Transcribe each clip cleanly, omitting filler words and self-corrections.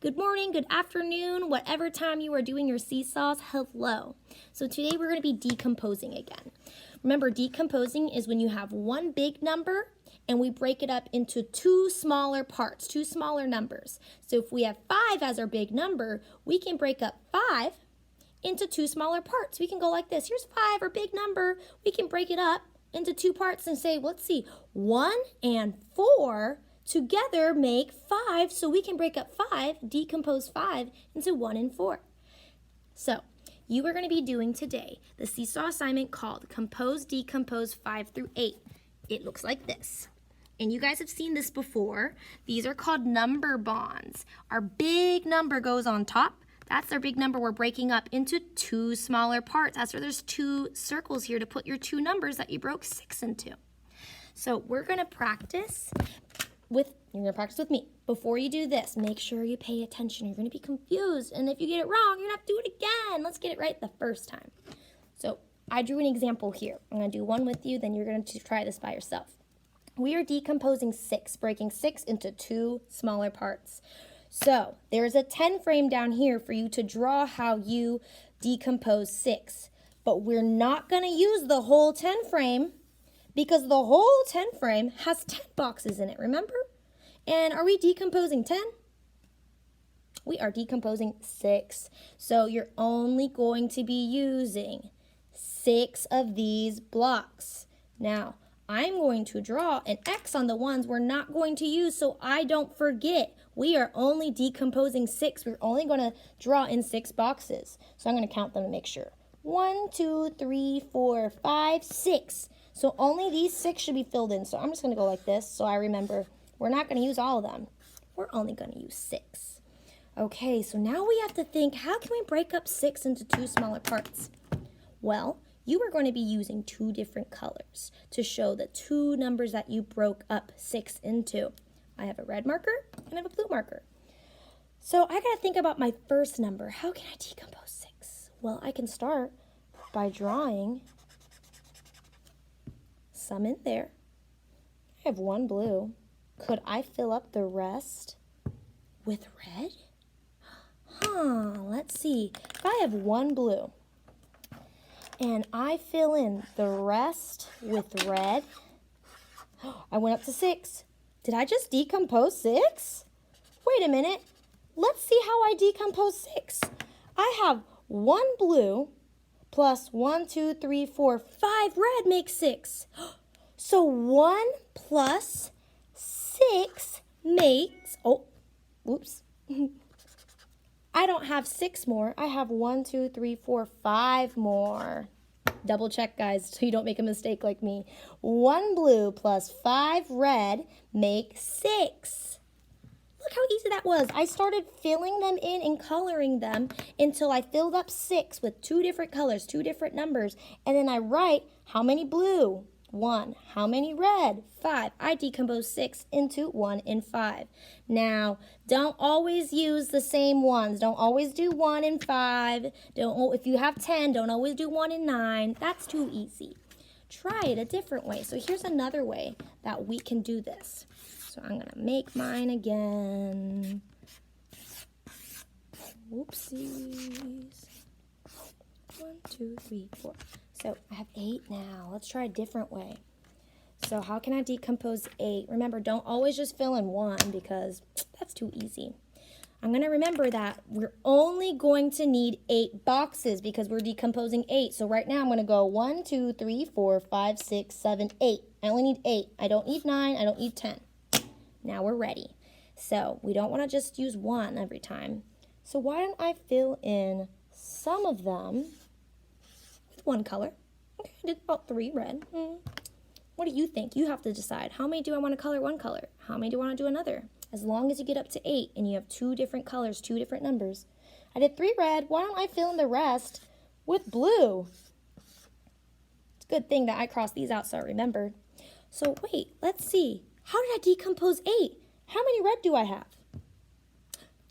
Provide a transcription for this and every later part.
good morning, good afternoon, whatever time you are doing your seesaws, hello. So today we're going to be decomposing again. Remember, decomposing is when you have one big number and we break it up into two smaller parts, two smaller numbers. So if we have 5 as our big number, we can break up 5 into two smaller parts. We can go like this. Here's 5, our big number. We can break it up into two parts and say, let's see, 1 and 4 together make 5, so we can break up 5, decompose 5 into 1 and 4. So you are going to be doing today the seesaw assignment called Compose, Decompose 5 through 8. It looks like this. And you guys have seen this before. These are called number bonds. Our big number goes on top. That's our big number we're breaking up into two smaller parts. That's why there's 2 circles here to put your 2 numbers that you broke 6 into. So we're going to practice with me. Before you do this, make sure you pay attention. You're going to be confused. And if you get it wrong, you're going to have to do it again. Let's get it right the first time. So I drew an example here. I'm going to do one with you, then you're going to try this by yourself. We are decomposing 6, breaking 6 into 2 smaller parts. So there's a 10 frame down here for you to draw how you decompose 6. But we're not going to use the whole 10 frame because the whole 10 frame has 10 boxes in it, remember? And are we decomposing 10? We are decomposing 6. So you're only going to be using 6 of these blocks. Now, I'm going to draw an X on the ones we're not going to use so I don't forget. We are only decomposing 6. We're only going to draw in 6 boxes. So I'm going to count them and make sure. 1, 2, 3, 4, 5, 6. So only these 6 should be filled in. So I'm just going to go like this so I remember we're not going to use all of them. We're only going to use 6. Okay, so now we have to think, how can we break up 6 into 2 smaller parts? Well, you are going to be using 2 different colors to show the 2 numbers that you broke up 6 into. I have a red marker and I have a blue marker. So I got to think about my first number. How can I decompose 6? Well, I can start by drawing some in there. I have 1 blue. Could I fill up the rest with red? Let's see. If I have 1 blue and I fill in the rest with red, I went up to 6. Did I just decompose 6? Wait a minute. Let's see how I decompose 6. I have 1 blue plus 1, 2, 3, 4, 5 red makes 6. So 1 plus 6 makes, oops. I don't have 6 more. I have 1, 2, 3, 4, 5 more. Double check, guys, so you don't make a mistake like me. 1 blue plus 5 red make 6. Look how easy that was. I started filling them in and coloring them until I filled up 6 with 2 different colors, 2 different numbers. And then I write how many blue? 1. How many red? 5. I decompose 6 into 1 and 5. Now, don't always use the same ones. Don't always do 1 and 5. If you have 10, don't always do 1 and 9. That's too easy. Try it a different way. So here's another way that we can do this. So I'm going to make mine again. Whoopsies. 1, 2, 3, 4. So I have 8 now. Let's try a different way. So how can I decompose 8? Remember, don't always just fill in 1 because that's too easy. I'm going to remember that we're only going to need 8 boxes because we're decomposing 8. So right now I'm going to go 1, 2, 3, 4, 5, 6, 7, 8. I only need 8. I don't need 9. I don't need 10. Now we're ready. So we don't want to just use 1 every time. So why don't I fill in some of them 1 color. Okay, I did about 3 red. What do you think? You have to decide. How many do I want to color 1 color? How many do I want to do another? As long as you get up to 8 and you have 2 different colors, 2 different numbers. I did 3 red. Why don't I fill in the rest with blue? It's a good thing that I crossed these out so I remembered. So wait, let's see. How did I decompose 8? How many red do I have?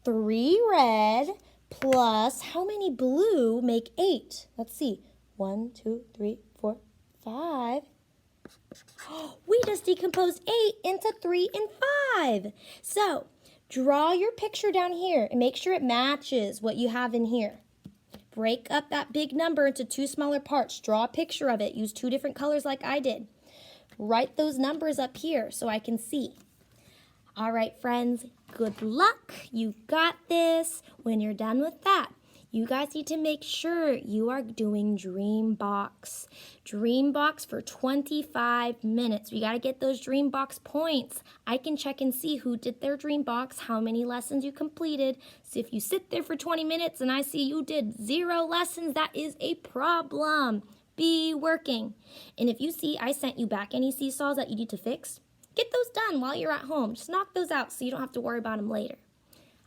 3 red plus how many blue make 8? Let's see. 1, 2, 3, 4, 5. We just decomposed 8 into 3 and 5. So Draw your picture down here and make sure it matches what you have in here. Break up that big number into 2 smaller parts. Draw a picture of it. Use 2 different colors like I did. Write those numbers up here so I can see. All right, friends, good luck. You got this. When you're done with that, you guys need to make sure you are doing Dreambox. Dreambox for 25 minutes. We got to get those Dreambox points. I can check and see who did their Dreambox, how many lessons you completed. So if you sit there for 20 minutes and I see you did 0 lessons, that is a problem. Be working. And if you see I sent you back any seesaws that you need to fix, get those done while you're at home. Just knock those out so you don't have to worry about them later.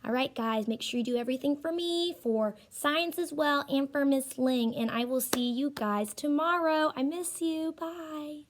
All right, guys, make sure you do everything for me, for science as well, and for Miss Ling. And I will see you guys tomorrow. I miss you. Bye.